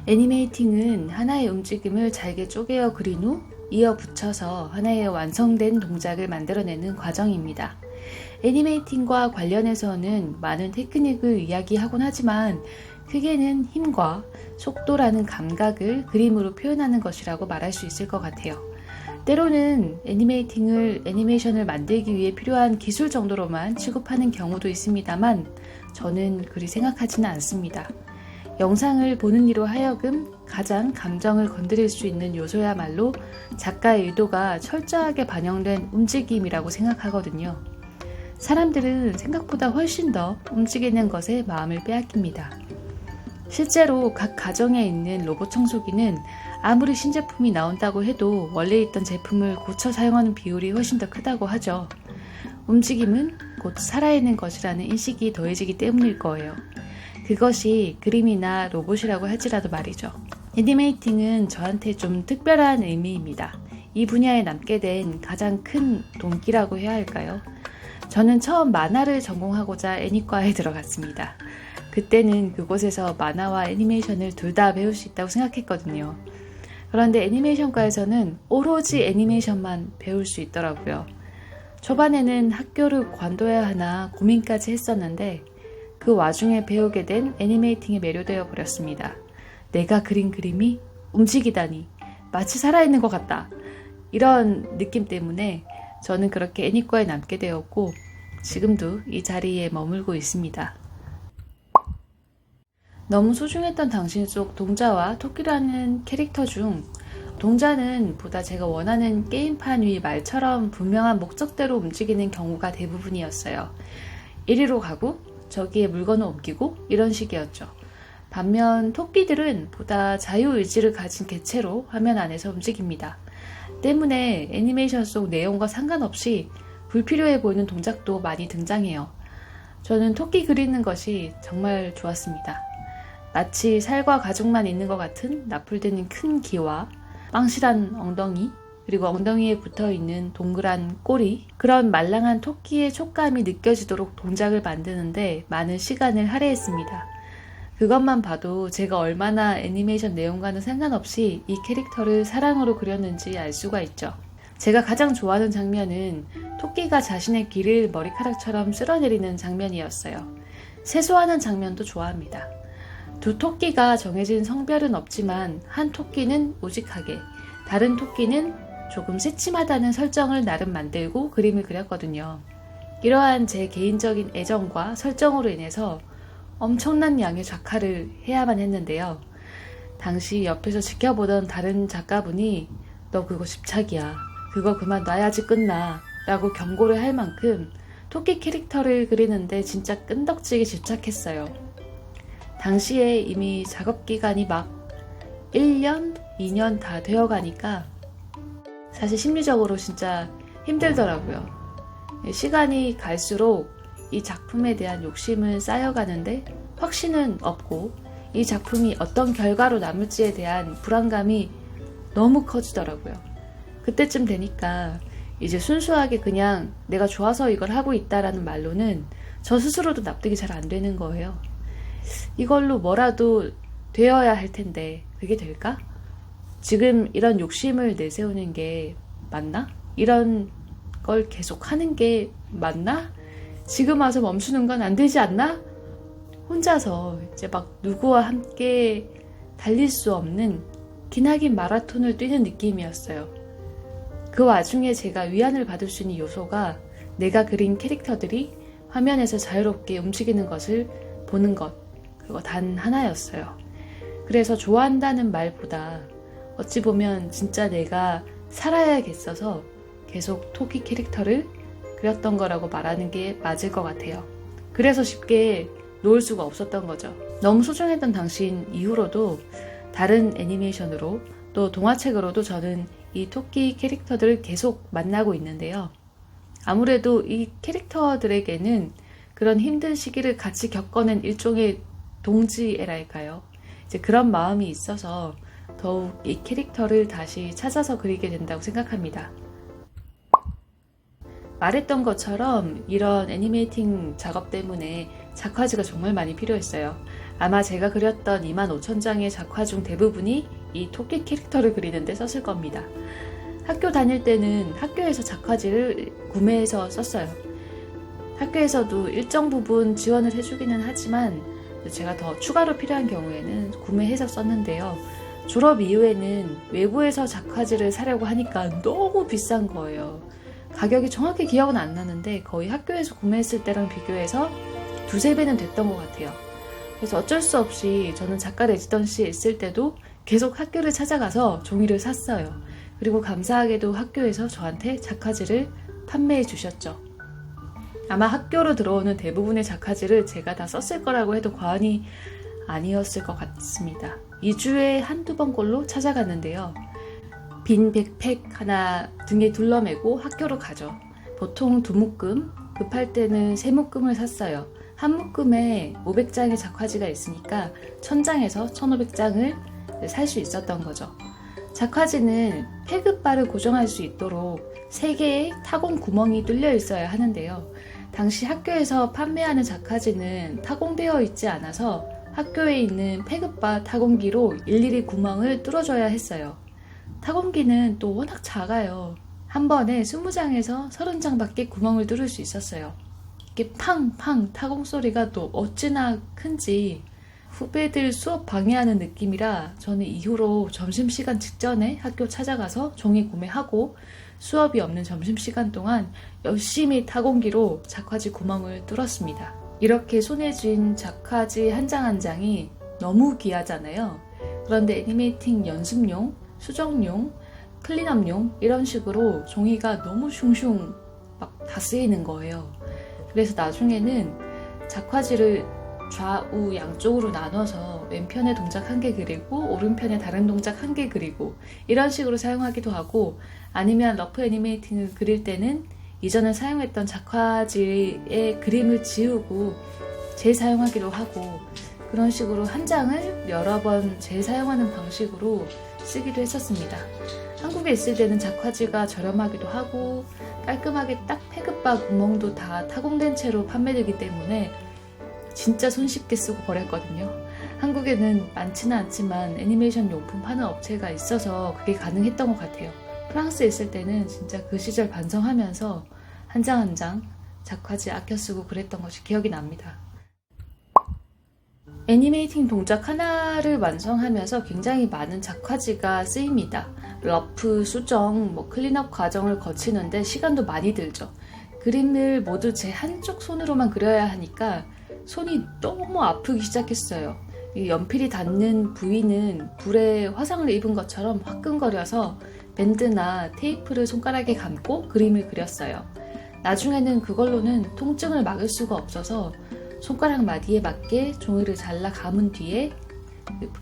애니메이팅은 하나의 움직임을 잘게 쪼개어 그린 후 이어 붙여서 하나의 완성된 동작을 만들어내는 과정입니다. 애니메이팅과 관련해서는 많은 테크닉을 이야기하곤 하지만 크게는 힘과 속도라는 감각을 그림으로 표현하는 것이라고 말할 수 있을 것 같아요. 때로는 애니메이션을 만들기 위해 필요한 기술 정도로만 취급하는 경우도 있습니다만 저는 그리 생각하지는 않습니다. 영상을 보는 이로 하여금 가장 감정을 건드릴 수 있는 요소야말로 작가의 의도가 철저하게 반영된 움직임이라고 생각하거든요. 사람들은 생각보다 훨씬 더 움직이는 것에 마음을 빼앗깁니다. 실제로 각 가정에 있는 로봇 청소기는 아무리 신제품이 나온다고 해도 원래 있던 제품을 고쳐 사용하는 비율이 훨씬 더 크다고 하죠. 움직임은 곧 살아있는 것이라는 인식이 더해지기 때문일 거예요. 그것이 그림이나 로봇이라고 할지라도 말이죠. 애니메이팅은 저한테 좀 특별한 의미입니다. 이 분야에 남게 된 가장 큰 동기라고 해야 할까요? 저는 처음 만화를 전공하고자 애니과에 들어갔습니다. 그때는 그곳에서 만화와 애니메이션을 둘 다 배울 수 있다고 생각했거든요. 그런데 애니메이션과에서는 오로지 애니메이션만 배울 수 있더라고요. 초반에는 학교를 관둬야 하나 고민까지 했었는데 그 와중에 배우게 된 애니메이팅에 매료되어 버렸습니다. 내가 그린 그림이 움직이다니 마치 살아있는 것 같다. 이런 느낌 때문에 저는 그렇게 애니과에 남게 되었고 지금도 이 자리에 머물고 있습니다. 너무 소중했던 당신 속 동자와 토끼라는 캐릭터 중 동자는 보다 제가 원하는 게임판 위 말처럼 분명한 목적대로 움직이는 경우가 대부분이었어요. 이리로 가고 저기에 물건을 옮기고 이런 식이었죠. 반면 토끼들은 보다 자유의지를 가진 개체로 화면 안에서 움직입니다. 때문에 애니메이션 속 내용과 상관없이 불필요해 보이는 동작도 많이 등장해요. 저는 토끼 그리는 것이 정말 좋았습니다. 마치 살과 가죽만 있는 것 같은 나풀대는 큰 귀와 빵실한 엉덩이, 그리고 엉덩이에 붙어있는 동그란 꼬리, 그런 말랑한 토끼의 촉감이 느껴지도록 동작을 만드는데 많은 시간을 할애했습니다. 그것만 봐도 제가 얼마나 애니메이션 내용과는 상관없이 이 캐릭터를 사랑으로 그렸는지 알 수가 있죠. 제가 가장 좋아하는 장면은 토끼가 자신의 귀를 머리카락처럼 쓸어내리는 장면이었어요. 세수하는 장면도 좋아합니다. 두 토끼가 정해진 성별은 없지만 한 토끼는 우직하게, 다른 토끼는 조금 새침하다는 설정을 나름 만들고 그림을 그렸거든요. 이러한 제 개인적인 애정과 설정으로 인해서 엄청난 양의 작화를 해야만 했는데요. 당시 옆에서 지켜보던 다른 작가분이 너 그거 집착이야. 그거 그만 놔야지 끝나. 라고 경고를 할 만큼 토끼 캐릭터를 그리는데 진짜 끈덕지게 집착했어요. 당시에 이미 작업 기간이 막 1년, 2년 다 되어 가니까 사실 심리적으로 진짜 힘들더라고요. 시간이 갈수록 이 작품에 대한 욕심은 쌓여가는데 확신은 없고 이 작품이 어떤 결과로 남을지에 대한 불안감이 너무 커지더라고요. 그때쯤 되니까 이제 순수하게 그냥 내가 좋아서 이걸 하고 있다라는 말로는 저 스스로도 납득이 잘 안 되는 거예요. 이걸로 뭐라도 되어야 할 텐데 그게 될까? 지금 이런 욕심을 내세우는 게 맞나? 이런 걸 계속 하는 게 맞나? 지금 와서 멈추는 건 안 되지 않나? 혼자서 이제 막 누구와 함께 달릴 수 없는 기나긴 마라톤을 뛰는 느낌이었어요. 그 와중에 제가 위안을 받을 수 있는 요소가 내가 그린 캐릭터들이 화면에서 자유롭게 움직이는 것을 보는 것, 그거 단 하나였어요. 그래서 좋아한다는 말보다 어찌 보면 진짜 내가 살아야겠어서 계속 토끼 캐릭터를 그렸던 거라고 말하는 게 맞을 것 같아요. 그래서 쉽게 놓을 수가 없었던 거죠. 너무 소중했던 당신 이후로도 다른 애니메이션으로 또 동화책으로도 저는 이 토끼 캐릭터들을 계속 만나고 있는데요. 아무래도 이 캐릭터들에게는 그런 힘든 시기를 같이 겪어낸 일종의 동지애랄까요? 이제 그런 마음이 있어서 더욱 이 캐릭터를 다시 찾아서 그리게 된다고 생각합니다. 말했던 것처럼 이런 애니메이팅 작업 때문에 작화지가 정말 많이 필요했어요. 아마 제가 그렸던 25,000장의 작화 중 대부분이 이 토끼 캐릭터를 그리는데 썼을 겁니다. 학교 다닐 때는 학교에서 작화지를 구매해서 썼어요. 학교에서도 일정 부분 지원을 해주기는 하지만 제가 더 추가로 필요한 경우에는 구매해서 썼는데요. 졸업 이후에는 외부에서 작화지를 사려고 하니까 너무 비싼 거예요. 가격이 정확히 기억은 안 나는데 거의 학교에서 구매했을 때랑 비교해서 두세 배는 됐던 것 같아요. 그래서 어쩔 수 없이 저는 작가 레지던시에 있을 때도 계속 학교를 찾아가서 종이를 샀어요. 그리고 감사하게도 학교에서 저한테 작화지를 판매해 주셨죠. 아마 학교로 들어오는 대부분의 작화지를 제가 다 썼을 거라고 해도 과언이 아니었을 것 같습니다. 2주에 한두 번꼴로 찾아갔는데요. 빈 백팩 하나 등에 둘러매고 학교로 가죠. 보통 2묶음, 급할 때는 3묶음을 샀어요. 한 묶음에 500장의 작화지가 있으니까 1000장에서 1500장을 살 수 있었던 거죠. 작화지는 패급바를 고정할 수 있도록 3개의 타공 구멍이 뚫려 있어야 하는데요. 당시 학교에서 판매하는 작화지는 타공되어 있지 않아서 학교에 있는 패급바 타공기로 일일이 구멍을 뚫어줘야 했어요. 타공기는 또 워낙 작아요. 한 번에 20장에서 30장밖에 구멍을 뚫을 수 있었어요. 이게 팡팡 타공 소리가 또 어찌나 큰지 후배들 수업 방해하는 느낌이라 저는 이후로 점심시간 직전에 학교 찾아가서 종이 구매하고 수업이 없는 점심시간 동안 열심히 타공기로 작화지 구멍을 뚫었습니다. 이렇게 손에 쥔 작화지 한 장 한 장이 너무 귀하잖아요. 그런데 애니메이팅 연습용, 수정용, 클린업용 이런 식으로 종이가 너무 슝슝 막 다 쓰이는 거예요. 그래서 나중에는 작화지를 좌우 양쪽으로 나눠서 왼편에 동작 1개 그리고 오른편에 다른 동작 1개 그리고 이런 식으로 사용하기도 하고 아니면 러프 애니메이팅을 그릴 때는 이전에 사용했던 작화지의 그림을 지우고 재사용하기도 하고 그런 식으로 한 장을 여러 번 재사용하는 방식으로 쓰기도 했었습니다. 한국에 있을 때는 작화지가 저렴하기도 하고 깔끔하게 딱 패급바 구멍도 다 타공된 채로 판매되기 때문에 진짜 손쉽게 쓰고 버렸거든요. 한국에는 많지는 않지만 애니메이션 용품 파는 업체가 있어서 그게 가능했던 것 같아요. 프랑스에 있을 때는 진짜 그 시절 반성하면서 한 장 한 장 작화지 아껴 쓰고 그랬던 것이 기억이 납니다. 애니메이팅 동작 하나를 완성하면서 굉장히 많은 작화지가 쓰입니다. 러프, 수정, 클린업 과정을 거치는데 시간도 많이 들죠. 그림을 모두 제 한쪽 손으로만 그려야 하니까 손이 너무 아프기 시작했어요. 이 연필이 닿는 부위는 불에 화상을 입은 것처럼 화끈거려서 밴드나 테이프를 손가락에 감고 그림을 그렸어요. 나중에는 그걸로는 통증을 막을 수가 없어서 손가락 마디에 맞게 종이를 잘라 감은 뒤에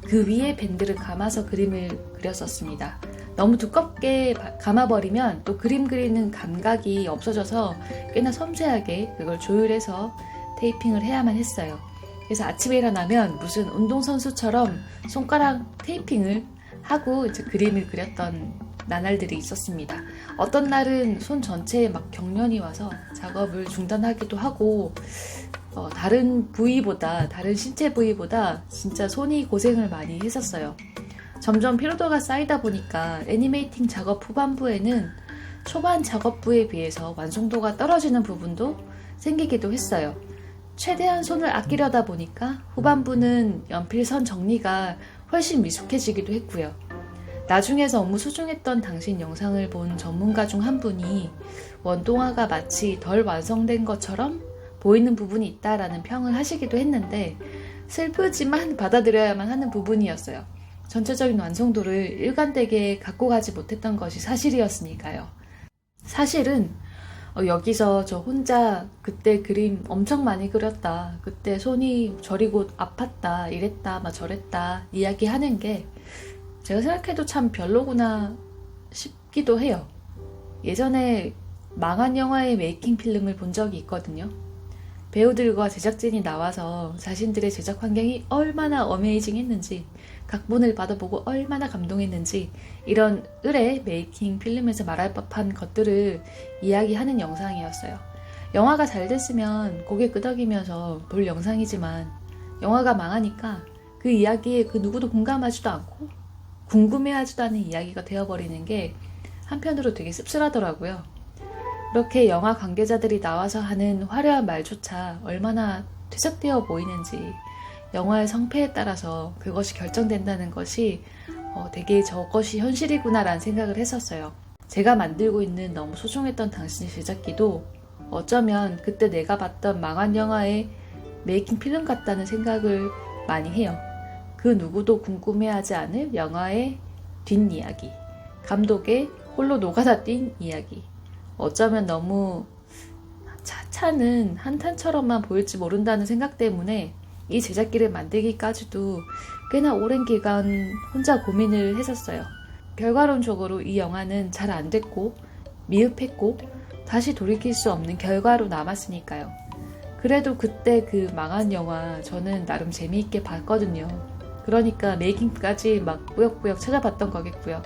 그 위에 밴드를 감아서 그림을 그렸었습니다. 너무 두껍게 감아버리면 또 그림 그리는 감각이 없어져서 꽤나 섬세하게 그걸 조율해서 테이핑을 해야만 했어요. 그래서 아침에 일어나면 무슨 운동선수처럼 손가락 테이핑을 하고 이제 그림을 그렸던 나날들이 있었습니다. 어떤 날은 손 전체에 막 경련이 와서 작업을 중단하기도 하고 다른 신체 부위보다 진짜 손이 고생을 많이 했었어요. 점점 피로도가 쌓이다 보니까 애니메이팅 작업 후반부에는 초반 작업부에 비해서 완성도가 떨어지는 부분도 생기기도 했어요. 최대한 손을 아끼려다 보니까 후반부는 연필선 정리가 훨씬 미숙해지기도 했고요. 나중에서 업무 수정했던 당신 영상을 본 전문가 중 한 분이 원동화가 마치 덜 완성된 것처럼 보이는 부분이 있다라는 평을 하시기도 했는데 슬프지만 받아들여야만 하는 부분이었어요. 전체적인 완성도를 일관되게 갖고 가지 못했던 것이 사실이었으니까요. 사실은 여기서 저 혼자 그때 그림 엄청 많이 그렸다, 그때 손이 저리고 아팠다, 이랬다 막 저랬다 이야기하는 게 제가 생각해도 참 별로구나 싶기도 해요. 예전에 망한 영화의 메이킹 필름을 본 적이 있거든요. 배우들과 제작진이 나와서 자신들의 제작 환경이 얼마나 어메이징했는지, 각본을 받아보고 얼마나 감동했는지, 이런 을의 메이킹 필름에서 말할 법한 것들을 이야기하는 영상이었어요. 영화가 잘 됐으면 고개 끄덕이면서 볼 영상이지만 영화가 망하니까 그 이야기에 그 누구도 공감하지도 않고 궁금해하지도 않은 이야기가 되어버리는 게 한편으로 되게 씁쓸하더라고요. 그렇게 영화 관계자들이 나와서 하는 화려한 말조차 얼마나 퇴색되어 보이는지, 영화의 성패에 따라서 그것이 결정된다는 것이 되게 저것이 현실이구나라는 생각을 했었어요. 제가 만들고 있는 너무 소중했던 당신의 제작기도 어쩌면 그때 내가 봤던 망한 영화의 메이킹 필름 같다는 생각을 많이 해요. 그 누구도 궁금해하지 않을 영화의 뒷이야기, 감독의 홀로 노가다 뛴 이야기. 어쩌면 너무 차차는 한탄처럼만 보일지 모른다는 생각 때문에 이 제작기를 만들기까지도 꽤나 오랜 기간 혼자 고민을 했었어요. 결과론적으로 이 영화는 잘 안 됐고 미흡했고 다시 돌이킬 수 없는 결과로 남았으니까요. 그래도 그때 그 망한 영화 저는 나름 재미있게 봤거든요. 그러니까 메이킹까지 막 꾸역꾸역 찾아봤던 거겠고요.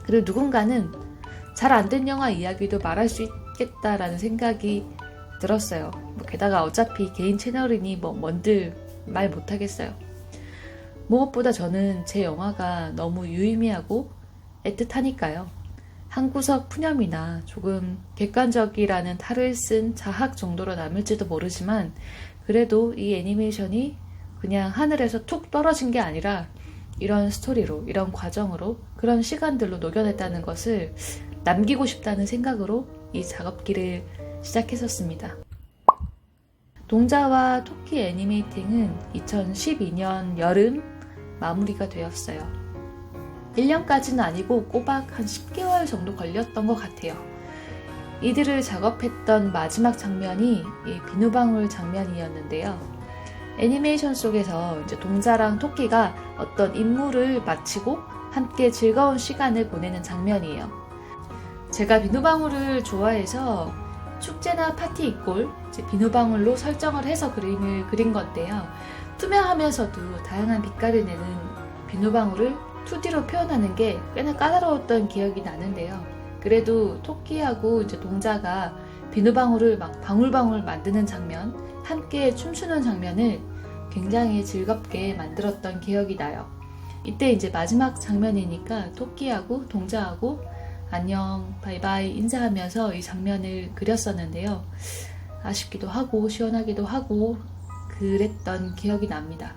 그리고 누군가는 잘 안 된 영화 이야기도 말할 수 있겠다라는 생각이 들었어요. 게다가 어차피 개인 채널이니 뭔들 말 못하겠어요. 무엇보다 저는 제 영화가 너무 유의미하고 애틋하니까요. 한 구석 푸념이나 조금 객관적이라는 탈을 쓴 자학 정도로 남을지도 모르지만 그래도 이 애니메이션이 그냥 하늘에서 툭 떨어진 게 아니라 이런 스토리로, 이런 과정으로, 그런 시간들로 녹여냈다는 것을 남기고 싶다는 생각으로 이 작업기를 시작했었습니다. 동자와 토끼 애니메이팅은 2012년 여름 마무리가 되었어요. 1년까지는 아니고 꼬박 한 10개월 정도 걸렸던 것 같아요. 이들을 작업했던 마지막 장면이 이 비누방울 장면이었는데요. 애니메이션 속에서 이제 동자랑 토끼가 어떤 임무를 마치고 함께 즐거운 시간을 보내는 장면이에요. 제가 비누방울을 좋아해서 축제나 파티 이꼴 비누방울로 설정을 해서 그림을 그린 건데요. 투명하면서도 다양한 빛깔을 내는 비누방울을 2D로 표현하는 게 꽤나 까다로웠던 기억이 나는데요. 그래도 토끼하고 이제 동자가 비누방울을 막 방울방울 만드는 장면, 함께 춤추는 장면을 굉장히 즐겁게 만들었던 기억이 나요. 이때 이제 마지막 장면이니까 토끼하고 동자하고 안녕, 바이바이 인사하면서 이 장면을 그렸었는데요. 아쉽기도 하고 시원하기도 하고 그랬던 기억이 납니다.